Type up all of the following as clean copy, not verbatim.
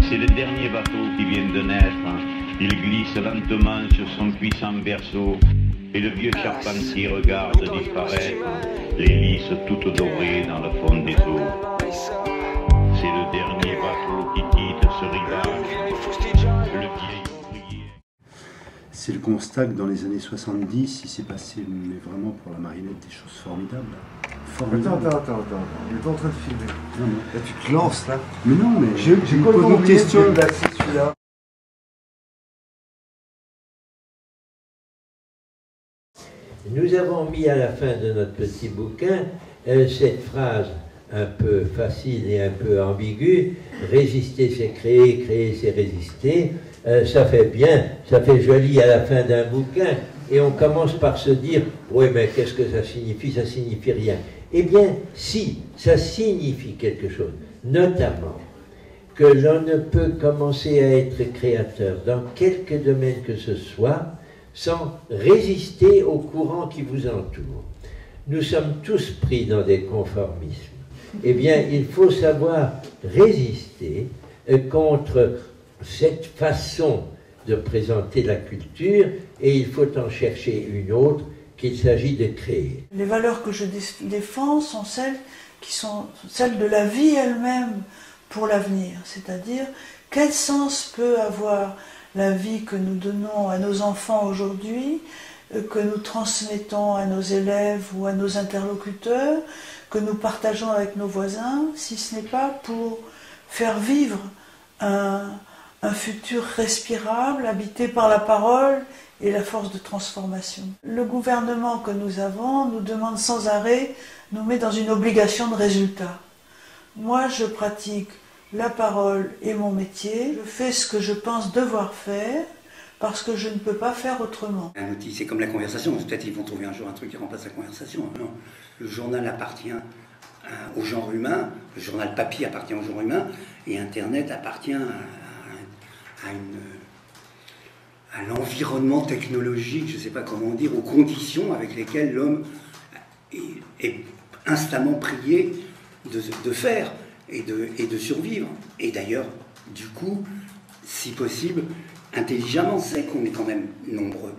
C'est le dernier bateau qui vient de naître. Il glisse lentement sur son puissant berceau. Et le vieux charpentier regarde disparaître les lys toutes dorées dans le fond des eaux. C'est le dernier bateau qui quitte ce rivage. Le vieil ouvrier. C'est le constat que dans les années 70, il s'est passé, mais vraiment pour la marionnette, des choses formidables. Attends. Il est en train de filmer. Non. Là, tu te lances, là. Mais non, mais J'ai complètement oublié de placer celui-là. Nous avons mis à la fin de notre petit bouquin cette phrase un peu facile et un peu ambiguë: résister c'est créer, créer c'est résister. Ça fait bien, ça fait joli à la fin d'un bouquin, et on commence par se dire oui, mais qu'est-ce que ça signifie? Ça signifie rien. Eh bien si, ça signifie quelque chose, notamment que l'on ne peut commencer à être créateur dans quelque domaine que ce soit sans résister au courant qui vous entoure. Nous sommes tous pris dans des conformismes. Eh bien, il faut savoir résister contre cette façon de présenter la culture, et il faut en chercher une autre qu'il s'agit de créer. Les valeurs que je défends sont celles qui sont celles de la vie elle-même pour l'avenir, c'est-à-dire quel sens peut avoir la vie que nous donnons à nos enfants aujourd'hui, que nous transmettons à nos élèves ou à nos interlocuteurs, que nous partageons avec nos voisins, si ce n'est pas pour faire vivre un futur respirable, habité par la parole et la force de transformation. Le gouvernement que nous avons nous demande sans arrêt, nous met dans une obligation de résultat. Moi, je pratique la parole est mon métier, je fais ce que je pense devoir faire parce que je ne peux pas faire autrement. Un outil, c'est comme la conversation, peut-être ils vont trouver un jour un truc qui remplace la conversation. Non, le journal appartient au genre humain, le journal papier appartient au genre humain, et Internet appartient à l'environnement technologique, je ne sais pas comment dire, aux conditions avec lesquelles l'homme est instamment prié de faire et de survivre. Et d'ailleurs, du coup, si possible, intelligemment, c'est qu'on est quand même nombreux.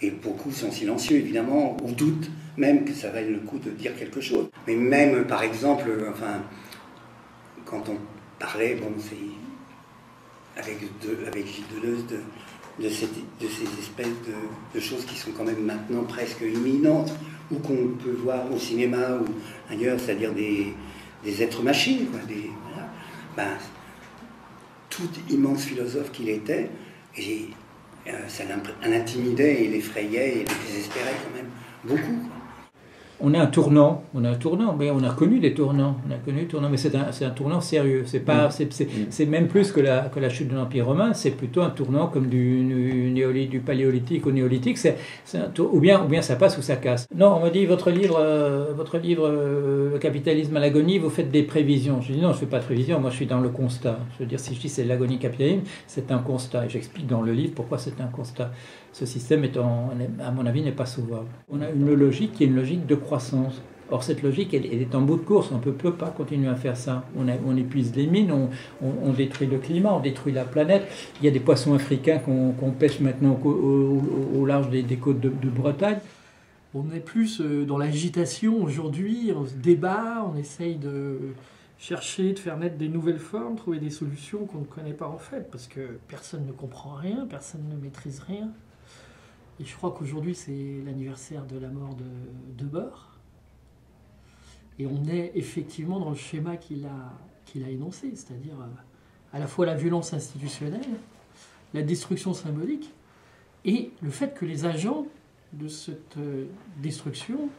Et beaucoup sont silencieux, évidemment, ou doutent même que ça vaille le coup de dire quelque chose. Mais même, par exemple, enfin, quand on parlait, bon, c'est avec Gilles Deleuze, de ces espèces de choses qui sont quand même maintenant presque imminentes, ou qu'on peut voir au cinéma ou ailleurs, c'est-à-dire des êtres machines, quoi, voilà. Ben, tout immense philosophe qu'il était, et ça l'intimidait et l'effrayait et le désespérait quand même beaucoup, quoi. On a un tournant, mais on a connu des tournants, mais c'est un tournant sérieux. C'est même plus que la chute de l'Empire romain, c'est plutôt un tournant comme du paléolithique au néolithique. Ou bien ça passe ou ça casse. Non, on m'a dit votre livre, Le capitalisme à l'agonie, vous faites des prévisions. Je dis non, je fais pas de prévisions, moi je suis dans le constat. Je veux dire, si je dis c'est l'agonie capitalisme, c'est un constat. Et j'explique dans le livre pourquoi c'est un constat. Ce système, à mon avis, n'est pas sauvable. On a une logique qui est une logique de croissance. Or, cette logique, elle est en bout de course. On ne peut pas continuer à faire ça. On épuise les mines, on détruit le climat, on détruit la planète. Il y a des poissons africains qu'on pêche maintenant au large des côtes de Bretagne. On est plus dans l'agitation aujourd'hui, on se débat, on essaye de chercher, de faire naître des nouvelles formes, trouver des solutions qu'on ne connaît pas en fait, parce que personne ne comprend rien, personne ne maîtrise rien. Et je crois qu'aujourd'hui, c'est l'anniversaire de la mort de Debord. Et on est effectivement dans le schéma qu'il a énoncé, c'est-à-dire à la fois la violence institutionnelle, la destruction symbolique, et le fait que les agents de cette destruction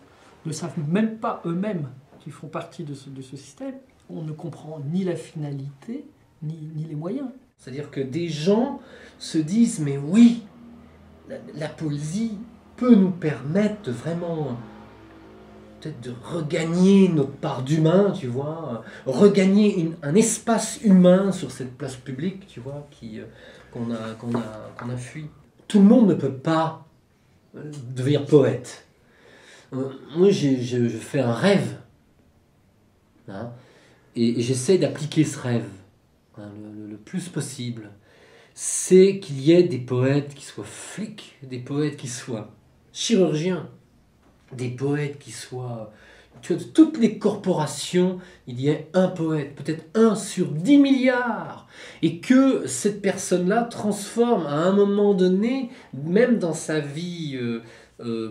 ne savent même pas eux-mêmes qu'ils font partie de ce système. On ne comprend ni la finalité, ni les moyens. C'est-à-dire que des gens se disent, mais oui, la poésie peut nous permettre de vraiment, peut-être de regagner notre part d'humain, tu vois, regagner un espace humain sur cette place publique, tu vois, qu'on a fui. Tout le monde ne peut pas devenir poète. Moi, je fais un rêve, hein, et j'essaie d'appliquer ce rêve. hein, le plus possible, c'est qu'il y ait des poètes qui soient flics, des poètes qui soient chirurgiens, des poètes qui soient... Tu vois, de toutes les corporations, il y ait un poète, peut-être 1 sur 10 milliards, et que cette personne-là transforme à un moment donné, même dans sa vie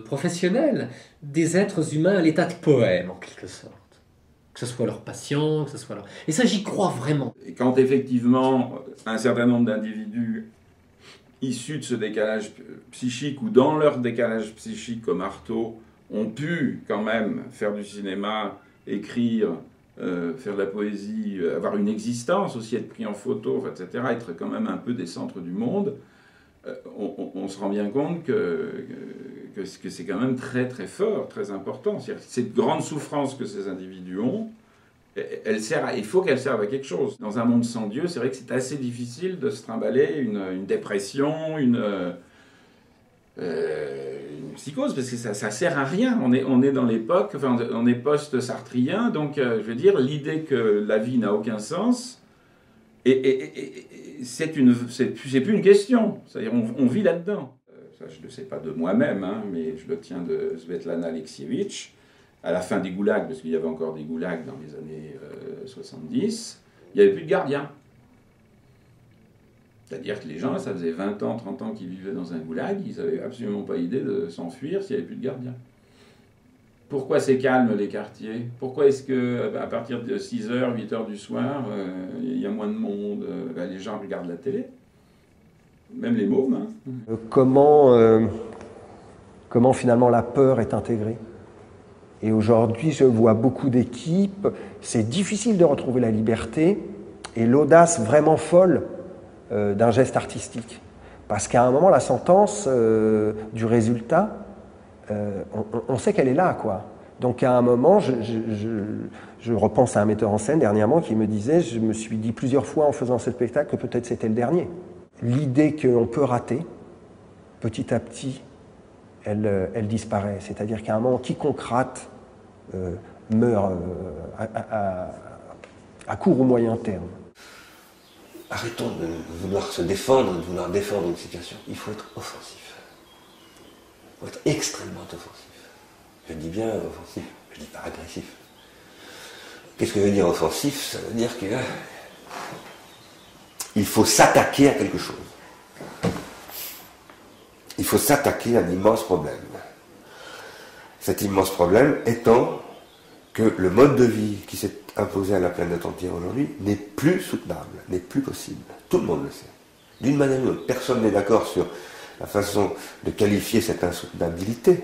professionnelle, des êtres humains à l'état de poème, en quelque sorte. Que ce soit leur passion, que ce soit leur... Et ça, j'y crois vraiment. Et quand effectivement, un certain nombre d'individus issus de ce décalage psychique, ou dans leur décalage psychique comme Artaud, ont pu quand même faire du cinéma, écrire, faire de la poésie, avoir une existence, aussi être pris en photo, etc., être quand même un peu des centres du monde, on se rend bien compte que c'est quand même très très fort, très important. C'est-à-dire que cette grande souffrance que ces individus ont, il faut qu'elle serve à quelque chose. Dans un monde sans Dieu, c'est vrai que c'est assez difficile de se trimballer une dépression, une psychose, parce que ça sert à rien. On est dans l'époque, enfin, on est post-sartrien, donc je veux dire, l'idée que la vie n'a aucun sens, c'est plus une question. C'est-à-dire, on vit là-dedans. Ça, je ne le sais pas de moi-même, hein, mais je le tiens de Svetlana Alexievitch. À la fin des goulags, parce qu'il y avait encore des goulags dans les années 70, il n'y avait plus de gardiens. C'est-à-dire que les gens, ça faisait 20 ans, 30 ans qu'ils vivaient dans un goulag, ils n'avaient absolument pas idée de s'enfuir s'il n'y avait plus de gardiens. Pourquoi c'est calme les quartiers? Pourquoi est-ce qu'à partir de 6h, 8h du soir, il y a moins de monde? Les gens regardent la télé, même les mômes. Hein. Comment finalement la peur est intégrée? Et aujourd'hui, je vois beaucoup d'équipes, c'est difficile de retrouver la liberté et l'audace vraiment folle d'un geste artistique. Parce qu'à un moment, la sentence du résultat, on sait qu'elle est là, quoi. Donc à un moment, je repense à un metteur en scène dernièrement qui me disait, je me suis dit plusieurs fois en faisant ce spectacle que peut-être c'était le dernier. L'idée qu'on peut rater, petit à petit, elle disparaît. C'est-à-dire qu'à un moment, quiconque rate meurt à court ou moyen terme. Arrêtons de vouloir se défendre, de vouloir défendre une situation. Il faut être offensif. Il faut être extrêmement offensif. Je dis bien offensif, je dis pas agressif. Qu'est-ce que veut dire offensif? Ça veut dire qu'il faut s'attaquer à quelque chose. Il faut s'attaquer à un immense problème. Cet immense problème étant que le mode de vie qui s'est imposé à la planète entière aujourd'hui n'est plus soutenable, n'est plus possible. Tout le monde le sait. D'une manière ou d'une autre, personne n'est d'accord sur la façon de qualifier cette insoutenabilité,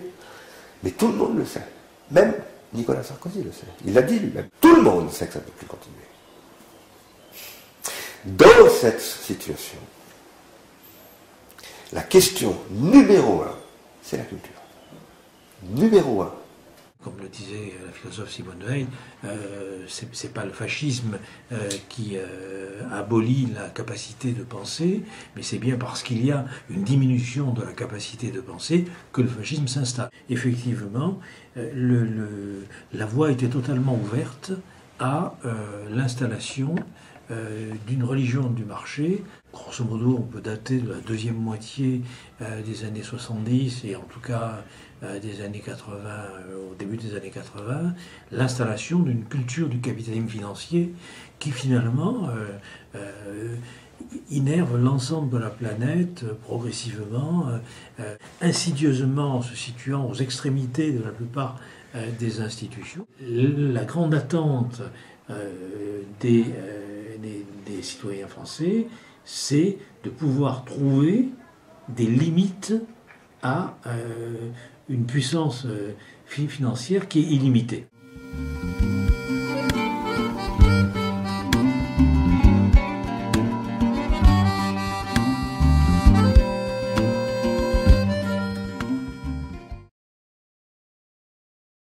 mais tout le monde le sait. Même Nicolas Sarkozy le sait. Il l'a dit lui-même. Tout le monde sait que ça ne peut plus continuer. Dans cette situation, la question numéro 1, c'est la culture. Numéro 1. Comme le disait la philosophe Simone Veil, c'est pas le fascisme qui abolit la capacité de penser, mais c'est bien parce qu'il y a une diminution de la capacité de penser que le fascisme s'installe. Effectivement, la voie était totalement ouverte à l'installation d'une religion du marché. Grosso modo, on peut dater de la deuxième moitié des années 70 et en tout cas des années 80, au début des années 80, l'installation d'une culture du capitalisme financier qui finalement innerve l'ensemble de la planète progressivement, insidieusement se situant aux extrémités de la plupart des institutions. La grande attente des citoyens français, c'est de pouvoir trouver des limites à une puissance financière qui est illimitée.